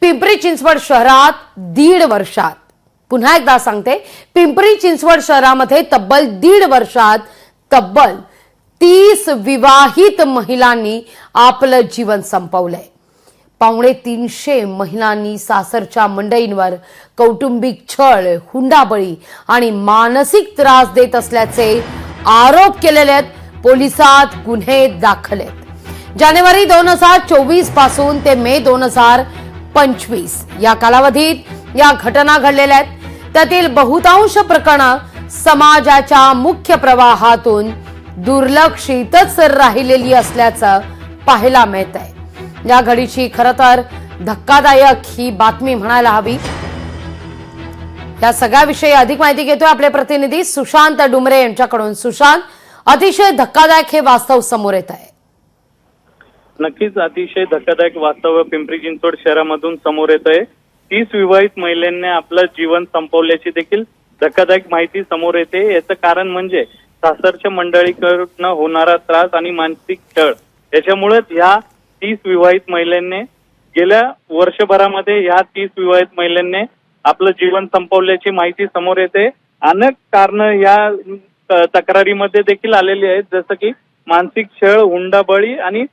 पिंपरी चिंचवड शहरात 1.5 वर्षात, पुन्हा एकदा सांगते, पिंपरी चिंचवड शहरामध्ये तब्बल 1.5 वर्षात तब्बल 30 विवाहित महिलांनी आपलं जीवन संपवलंय। 250 महिलांनी सासरच्या मंडळींवर कौटुंबिक छळ, हुंडाबळी आणि मानसिक त्रास देत असल्याचे आरोप केलेले आहेत। पोलिसात गुन्हे दाखल आहेत। जानेवारी 2024 पासून ते मे 2025 या कालावधीत या घटना घडलेल्या आहेत। त्यातील बहुतांश प्रकरणे समाजाच्या मुख्य प्रवाहातून दुर्लक्षितच राहिलेली असल्याचं पाहायला मिळत आहे। या घडीची खरं तर धक्कादायक ही बातमी म्हणायला हवी। या सगळ्याविषयी अधिक माहिती घेतोय आपले प्रतिनिधी सुशांत डुमरे यांच्याकडून। सुशांत, अतिशय धक्कादायक हे वास्तव समोर येत आहे। नक्कीच अतिशय धक्कादायक वास्तव पिंपरी चिंचवड शहरामधून समोर येत आहे। 30 विवाहित महिलांनी आपलं जीवन संपवल्याची देखील धक्कादायक माहिती समोर येते। याचं कारण म्हणजे सासरच्या मंडळीकडून होणारा त्रास आणि मानसिक छळ। याच्यामुळे ह्या 30 विवाहित महिलांनी गेल्या वर्षभरामध्ये ह्या 30 विवाहित महिलांनी आपलं जीवन संपवल्याची माहिती समोर येते। अनेक कारणं या तक्रारीमध्ये देखील आलेली आहेत, जसं की मानसिक छळ, हुंडाबळी आणि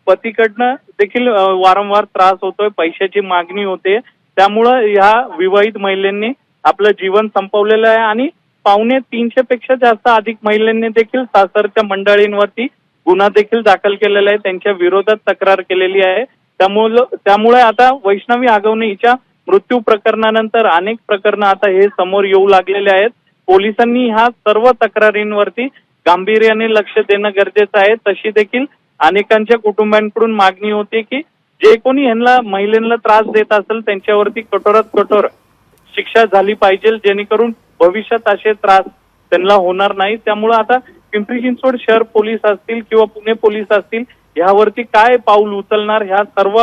पतीकडनं देखील वारंवार त्रास होतोय, पैशाची मागणी होते। त्यामुळं ह्या विवाहित महिलांनी आपलं जीवन संपवलेलं आहे आणि 250 पेक्षा जास्त अधिक महिलांनी देखील सासरच्या मंडळींवरती गुन्हा देखील दाखल केलेला आहे, त्यांच्या विरोधात तक्रार केलेली आहे। त्यामुळे आता वैष्णवी आगवणे हिच्या मृत्यू प्रकरणानंतर अनेक प्रकरणं आता हे समोर येऊ लागलेले आहेत। पोलिसांनी ह्या सर्व तक्रारींवरती गांभीर्याने लक्ष देणं गरजेचं आहे। तशी देखील अनेकांच्या कुटुंबांकडून मागणी होती की जे कोणी ह्यांना महिलांना त्रास देत असेल त्यांच्यावरती कठोरात कठोर शिक्षा झाली पाहिजे, जेणेकरून भविष्यात असे त्रास त्यांना होणार नाही। त्यामुळे आता पिंपरी चिंचवड शहर पोलीस असतील किंवा पुणे पोलीस असतील यावरती काय पाऊल उचलणार, ह्या सर्व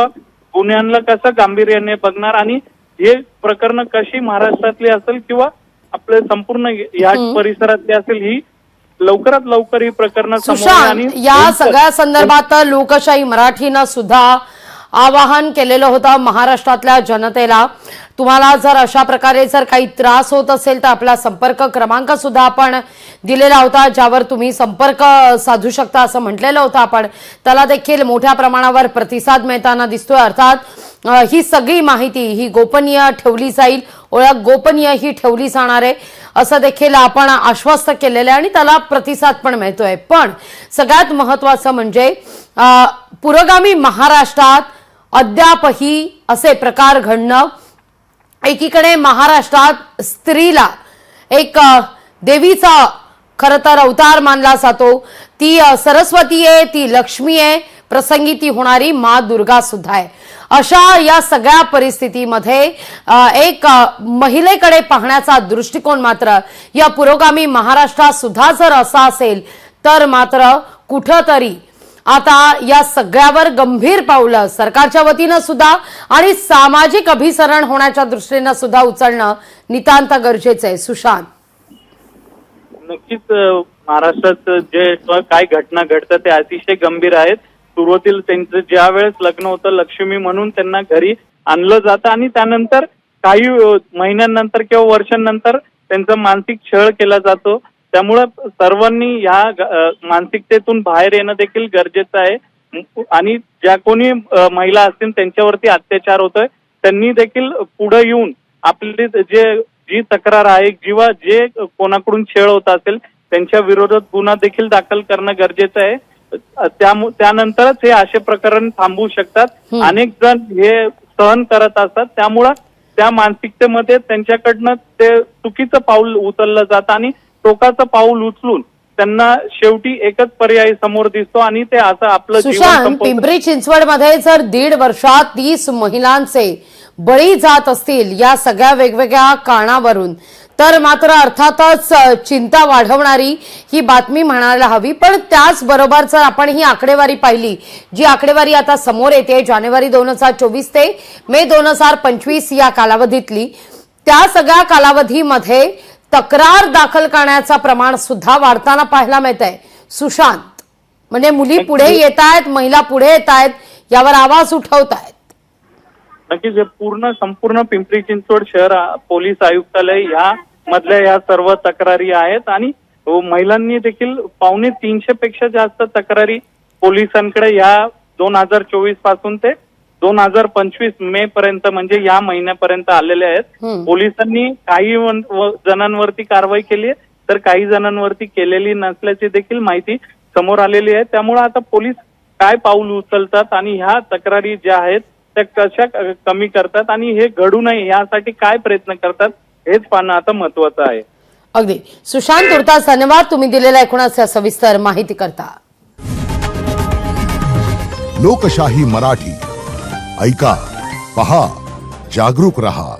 गुन्ह्यांना कसं गांभीर्याने बघणार आणि हे प्रकरण कशी महाराष्ट्रातली असेल किंवा आपल्या संपूर्ण या परिसरातली असेल, ही लवकरात लवकर ही प्रकरण आणि या सगळ्या संदर्भात लोकशाही मराठीनं सुद्धा आवाहन केलेलं होतं महाराष्ट्रातल्या जनतेला। तुम्हाला जर अशा प्रकारे जर काही त्रास होत असेल तर आपला संपर्क क्रमांक सुद्धा आपण दिलेला होता, ज्यावर तुम्ही संपर्क साधू शकता असं म्हटलेलं होतं आपण। त्याला देखील मोठ्या प्रमाणावर प्रतिसाद मिळताना दिसतोय। अर्थात ही सगळी माहिती ही गोपनीय ठेवली जाईल, ओळख गोपनीय ही ठेवली जाणार आहे असं देखील आपण आश्वस्त केलेलं आहे आणि त्याला प्रतिसाद पण मिळतोय। पण सगळ्यात महत्त्वाचं म्हणजे पुरोगामी महाराष्ट्रात अद्यापही असे प्रकार घडणं, एकीकडे महाराष्ट्रात स्त्रीला एक देवीचा खरं तर अवतार मानला जातो, ती सरस्वती आहे, ती लक्ष्मी आहे, प्रसंगी ती होणारी माँ दुर्गा सुद्धा आहे। अशा या सगळ्या परिस्थितीमध्ये एक महिलेकडे पाहण्याचा दृष्टिकोन मात्र या पुरोगामी महाराष्ट्रात सुद्धा जर असा असेल तर मात्र कुठंतरी आता या सगळ्यावर गंभीर पावलं सरकारच्या वतीनं सुद्धा आणि सामाजिक अभिसरण होण्याच्या दृष्टीनं सुद्धा उचलणं नितांत गरजेचं आहे। सुशांत, नक्कीच महाराष्ट्रात जे काय घटना घडतात ते अतिशय गंभीर आहेत। सुरुवातीला त्यांचं ज्या वेळेस लग्न होतं लक्ष्मी म्हणून त्यांना घरी आणलं जातं आणि त्यानंतर काही महिन्यांनंतर किंवा वर्षांनंतर त्यांचा मानसिक छळ केला जातो। त्यामुळं सर्वांनी ह्या मानसिकतेतून बाहेर येणं देखील गरजेचं आहे आणि ज्या कोणी महिला असतील त्यांच्यावरती अत्याचार होतोय त्यांनी देखील पुढे येऊन आपली जी तक्रार आहे किंवा जे कोणाकडून छळ होत असेल त्यांच्या विरोधात गुन्हा देखील दाखल करणं गरजेचं आहे। त्यानंतरच हे असे प्रकरण थांबवू शकतात। अनेक जण हे सहन करत असतात, त्यामुळं त्या मानसिकतेमध्ये त्यांच्याकडनं ते चुकीचं पाऊल उचललं जातं आणि टोकाचं पाऊल उचलून त्यांना शेवटी एकच पर्याय समोर दिसतो आणि ते असं आपलं जीवन। पिंपरी चिंचवड मध्ये जर 1.5 वर्षात 30 महिलांचे बळी जात असतील या सगळ्या वेगवेगळ्या कारणावरून तर मात्र अर्थातच चिंता वाढवणारी ही बातमी म्हणायला हवी। पण त्याचबरोबर जर आपण ही आकडेवारी पाहिली, जी आकडेवारी आता समोर येते जानेवारी 2024 ते मे 2025 या कालावधीतली, त्या सगळ्या कालावधीमध्ये तक्रार दाखल करण्याचं प्रमाण सुद्धा वाढताना पाहायला मिळतंय। सुशांत, म्हणजे मुली पुढे येत आहेत, महिला पुढे येत आहेत, यावर आवाज उठवत आहेत। नक्कीच हे संपूर्ण पिंपरी चिंचवड शहर पोलीस आयुक्तालय ह्या मधल्या या सर्व तक्रारी आहेत आणि महिलांनी देखील 250 पेक्षा जास्त तक्रारी पोलिसांकडे या 2024 पासून ते 2025 मे पर्यंत म्हणजे या महिन्यापर्यंत आलेले आहेत. पोलिसांनी काही जणांवरती कारवाई केली आहे तर काही जणांवरती केलेली नसल्याची देखील माहिती समोर आलेली आहे. त्यामुळे आता पोलीस काय पाऊल उचलतात आणि ह्या तक्रारी ज्या आहेत त्या कशा कमी करतात आणि हे घडू नये यासाठी काय प्रयत्न करतात हेच पाहणं आता महत्वाचं आहे. अगदी सुशांत तुर्तास धन्यवाद तुम्ही दिलेल्या एकूणच सविस्तर माहिती करता. लोकशाही मराठी ऐका, पहा, जागरूक रहा.